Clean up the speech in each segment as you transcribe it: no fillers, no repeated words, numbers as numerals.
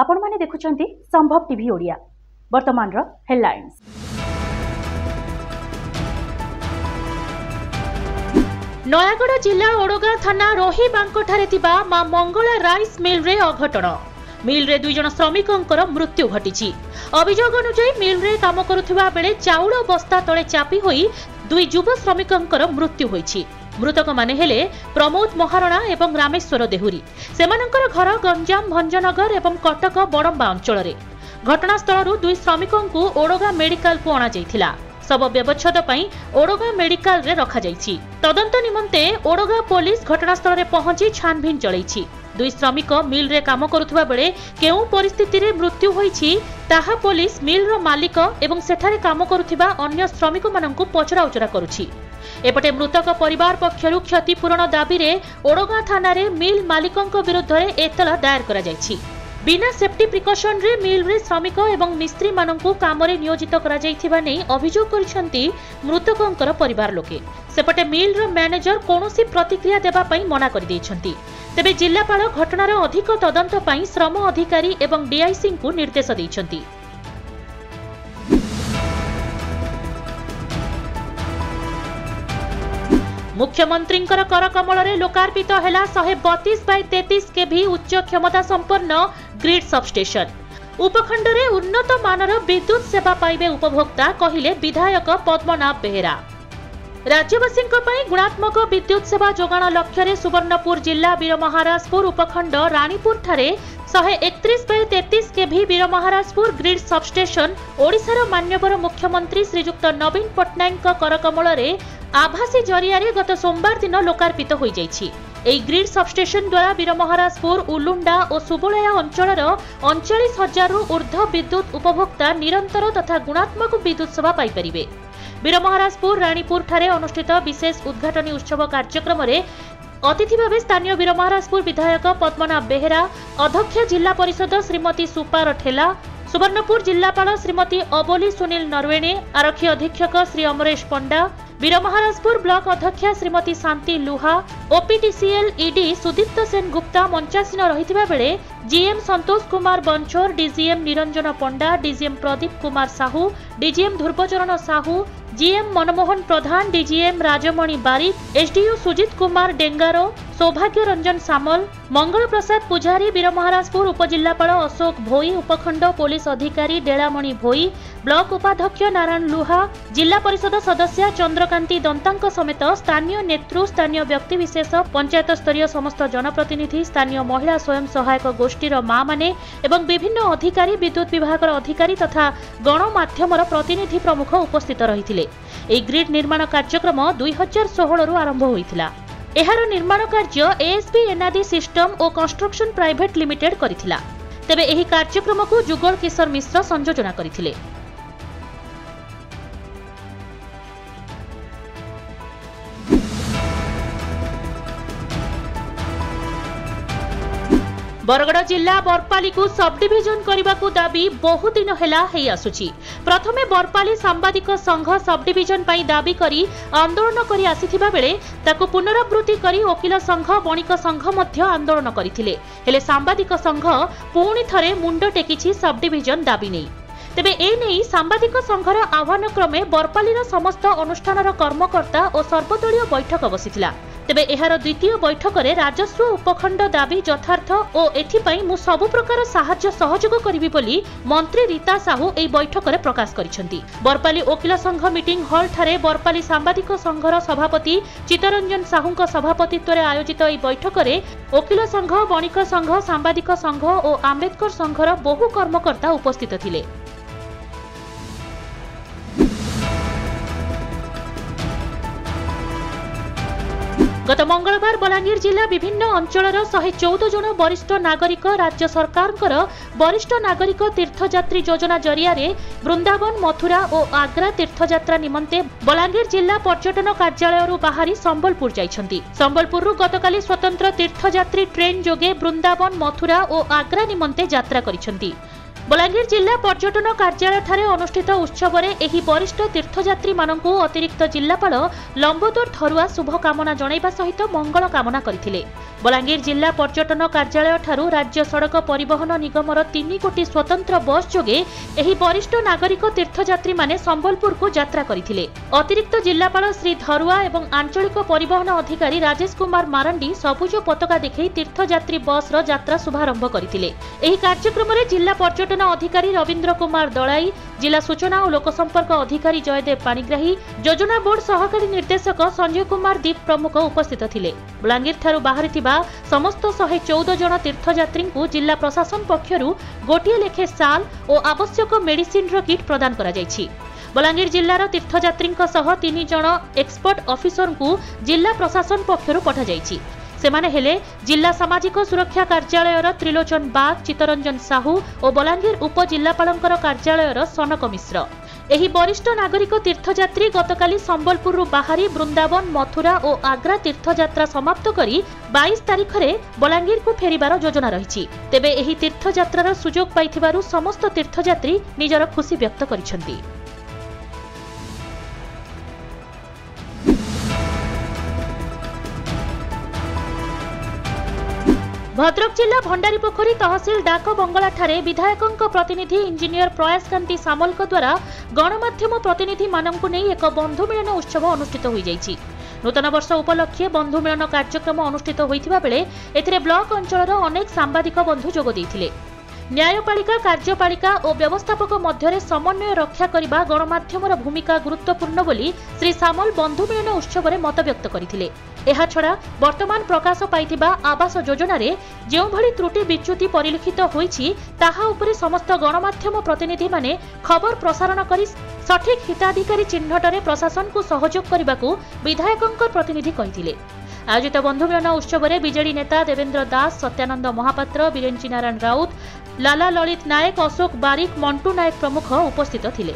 आपण माने देखुचंती संभव टीवी ओडिया। वर्तमान रो हेडलाइंस। नयागढ़ जिला ओडगाँ थाना रोही बांकोठारे थिबा मां मंगला राइस मिल रे अघटन। मिल रे 2 जन श्रमिकंकर मृत्यु घटिछि। अभियोग अनुसार मिल रे काम करुथिबा बेले चाउल बस्ता तळे चापी होई 2 युव श्रमिकंकर मृत्यु होईछि। मृतक माने हेले प्रमोद महारणा एवं रामेश्वर देहुरी। सेमानंकर घर गंजाम भंजनगर एवं कटक बड़ंबा अंचल रे। घटनास्थल 2 श्रमिकंकु ओडगाँ मेडिकल को अणा जाइथिला। सब व्यवच्छेद पई ओडगाँ मेडिकल रे रखा जाइछि। तदंत निमंते ओडगाँ पुलिस घटनास्थल रे पहुंची छानभिन चलैछि। 2 श्रमिक मिल रे काम करुथबा बेले केउ परिस्थिति रे मृत्यु होईछि ताहा पुलिस मिल रो मालिक एवं सेठारे काम करुथिबा अन्य श्रमिक माननकु पचरा उचरा करूछि। एपटे मृतक परिवार पक्षरु क्षतिपूरण दाबी रे ओडगाँ थाना रे मिल मालिकंक विरुद्ध रे एतला दायर करा जाइछि। बिना सेफ्टी प्रिकॉशन रे मिल रे श्रमिक एवं मिस्त्री माननकु काम रे नियोजित करा जाइथिबा नै अभियोग करिसंती मृतकंकर परिवार लोके। सेपटे मिल रो मैनेजर कोनोसी प्रतिक्रिया देबा पई मना करि दैछंती। तेबे जिल्लापाल घटनार अधिक तदंत पई श्रम अधिकारी एवं डीआईसी को निर्देश दैछंती। मुख्यमंत्री कर कमल रे लोकार्पित हेला 132/33 केवी उच्च क्षमता संपन्न ग्रिड सबस्टेशन। उपखंड रे उन्नत मानर विद्युत सेवा पाइबे उपभोक्ता कहिले विधायक पद्मनाभ बेहेरा। राज्यवासी गुणात्मक विद्युत सेवा जोगाण लक्ष्य रे सुवर्णपुर जिला वीरमहाराजपुर उपखंड रानीपुर ठारे 131/33 केवी वीरमहाराजपुर ग्रिड सबस्टेशन ओडिशार मान्यवर मुख्यमंत्री श्रीजुक्त नवीन पट्टनायक करकमल रे आभासी जरिया गत सोमवार दिन लोकार्पित हो जाइछि। एई ग्रिड सबस्टेशन द्वारा वीरमहाराजपुर उलुंडा और सुबलया अंचलर 39,000 रु ऊर्ध्व विद्युत उपभोक्ता निरंतर तथा गुणात्मक विद्युत सेवा पाई परिबे। वीरमहाराजपुर रानीपुर ठारे अनुष्ठित विशेष उद्घाटनी उत्सव कार्यक्रम रे अतिथि भावे स्थानीय वीरमहाराजपुर विधायक पद्मनाभ बेहेरा, अध्यक्ष जिला परिषद श्रीमती सुपार ठेला, सुवर्णपुर जिलापाल श्रीमती अबोली सुनील नरवेणे, आरक्षी अधीक्षक श्री अमरेश पंडा, वीरमहाराजपुर ब्लॉक अध्यक्षा श्रीमती शांति लुहा, ओपीटीसीएल ईडी सुदीप्त सेन गुप्ता मंचासीन रहिथिबा बेले GM Santosh Kumar Banchor, DGM Niranjan Panda, DGM Pradeep Kumar Sahu, DGM Dhrubacharan Sahu, GM Manmohan Pradhan, DGM Rajmani Barik, SDO Sujit Kumar Dengaro, Saubhagya Ranjan सामल, मंगल प्रसाद पुजारी, वीरमहाराजपुर उपजिल्लापाल अशोक भोई, उपखंड पुलिस अधिकारी डेलामणि भोई, ब्लॉक उपाध्यक्ष नारायण लुहा, जिला परिषद सदस्य चंद्रकांति दंतांक समेत स्थानीय नेतृ, स्थानीय व्यक्तिविशेष, पंचायत स्तरीय समस्त जनप्रतिनिधि, स्थानीय महिला स्वयं सहायक गोष्ठीर मां माने एवं विभिन्न अधिकारी, विद्युत विभागर अधिकारी तथा गणमाध्यमर प्रतिनिधि प्रमुख उपस्थित रहिथिले। एई ग्रिड निर्माण कार्यक्रम 2016 रु आरंभ होइथिला। एहार निर्माण कार्य एएसपी एनआदी सिस्टम और कंस्ट्रक्शन प्राइवेट लिमिटेड करिथिला। तेबे एही कार्यक्रम को जुगल किशोर मिश्र संयोजना करिथिले। बरगड़ जिला बरपाली को सब डिविजन करने को दाबी बहु दिन हेला हेई आसुची। प्रथमे बरपाली सांबादिक संघ सब डिविजन पाई दाबी करी आंदोलन करी आसीथिबा बेले ताकु पुनरावृत्ति करी वकील संघ बणिक संघ मध्य आंदोलन करिथिले। हेले सांबादिक संघ पुणी थरे मुंड टेकिछि सब डिविजन दाबी नै। तेबे ए नै सांबादिक संघर आह्वान क्रमे बरपालीर समस्त अनुष्ठानर कर्मकर्ता और सर्वदलीय बैठक बसिथिला। तेबे एहार द्वितीय बैठक रे राजस्व उपखंड दाबी यथार्थ और एथिपाई मु सब प्रकार साहाय्य सहयोग करिवि बोली मंत्री रीता साहू एई बैठक रे प्रकाश करिसेंती। बरपाली वकील संघ मीटिंग हॉल ठारे बरपाली सांबादिक संघर सभापति चित्तरंजन साहूଙ୍କ सभापतित्व रे आयोजित एई बैठक रे वकील संघ, बणिक संघ, सांबादिक संघ और आंबेडकर संघर बहु कर्मकर्ता उपस्थित थिले। गत मंगलवार बलांगीर जिला विभिन्न अंचलर 114 जन वरिष्ठ नागरिक राज्य सरकार वरिष्ठ नागरिक तीर्थयात्री योजना जरिया वृंदावन, मथुरा और आग्रा तीर्थयात्रा निमंते बलांगीर जिला पर्यटन कार्यालय बाहरी संबलपुर जाइछंती। संबलपुर गतकाली स्वतंत्र तीर्थयात्री ट्रेन जोगे वृंदावन, मथुरा और आग्रा निमंते यात्रा करिछंती। बलांगीर जिला पर्यटन कार्यालय ठारे अनुष्ठित उत्सव में एही वरिष्ठ तीर्थयात्री मानकु अतिरिक्त जिलापाल लंबोदर धरुआ शुभकामना जणाइबा सहित मंगल कामना करथिले। बलांगीर जिला पर्यटन कार्यालय ठारू राज्य सड़क परिवहन निगमर 3 गोटी स्वतंत्र बस जोगे एही वरिष्ठ नागरिक तीर्थयात्री माने संबलपुर को यात्रा करथिले। अतिरिक्त जिलापाल श्री धरुआ एवं आंचलिक परिवहन अधिकारी राजेश कुमार मारंडी सबुज पताका देखै तीर्थयात्री बस रो यात्रा शुभारंभ करथिले। एही कार्यक्रम रे जिला पर्यटन अधिकारी रविंद्र कुमार दलाई, जिला सूचना और लोकसंपर्क अधिकारी जयदेव पाणिग्राही, योजना बोर्ड सहकारी निर्देशक संजय कुमार दीप प्रमुख उपस्थित थिले। बलांगीर ठारू बाहरिथिबा समस्त 114 जन तीर्थयात्री को जिला प्रशासन पक्षरु गोटिए लेखे साल और आवश्यक मेडिसिन रो किट प्रदान करा जायछि। बलांगीर जिल्लार तीर्थयात्री सह 3 जन एक्सपर्ट ऑफिसर को जिला प्रशासन पक्षरु पठा जायछि। सेमाने हेले जिला सामाजिक सुरक्षा कार्यालयर त्रिलोचन बाग, चित्तरंजन साहू और बलांगीर उपजिलापालंकर कार्यालयर सनक मिश्र। एही वरिष्ठ नागरिक तीर्थयात्री गतकाली संबलपुर बाहरी वृंदावन, मथुरा और आग्रा तीर्थयात्रा समाप्त करी 22 तारिख रे बलांगीर को फेरिबार योजना रहिछि। तेबे एही तीर्थयात्रार सुजोग पाइथिबारु समस्त तीर्थयात्री निजर खुशी व्यक्त करिसेंति। भद्रक जिला भंडारीपोखरी तहसिल डाक बंगला ठारे विधायकों प्रतिनिधि इंजीनियर प्रयासकांति सामल द्वारा गणमाध्यम प्रतिनिधि मानक नहीं एक बंधु मिलन उत्सव अनुष्ठित हो जाइछि। नूतन वर्ष उपलक्षे बंधु मिलन कार्यक्रम अनुष्ठित होइथिबा बेले एथिरे ब्लॉक अंचलर अनेक सांबादिक बंधु जोग दैथिले। न्यायपालिका, कार्यपालिका और व्यवस्थापक मध्य समन्वय रक्षा करने गणमाध्यमर भूमिका गुरुत्वपूर्ण बोली श्री सामल बंधु मिलन उत्सव में मत व्यक्त करथिले। एहा छड़ा वर्तमान प्रकाश पाइथिबा आवास योजना रे जेउ भली त्रुटि विच्युति परिलक्षित होईछि ताहा उपरे समस्त गणमाध्यम प्रतिनिधि माने खबर प्रसारण करी सठिक हिताधिकारी चिन्हटरे प्रशासन को सहयोग करबाकू विधायकों प्रतिनिधि कहिथिले। आयोजित बंधु मिलन उत्सव में बीजेडी नेता देवेंद्र दास, सत्यानंद महापात्र, बिरेंची नारायण राउत, लाला ललित नायक, अशोक बारिक, मंटू नायक प्रमुख उपस्थित थिले।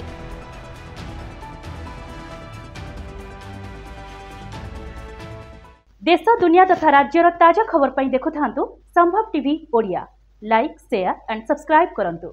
देश दुनिया तथा राज्यर ताजा खबर पाई देखुथांतु संभव TV Odia. Like, share and subscribe करंतु।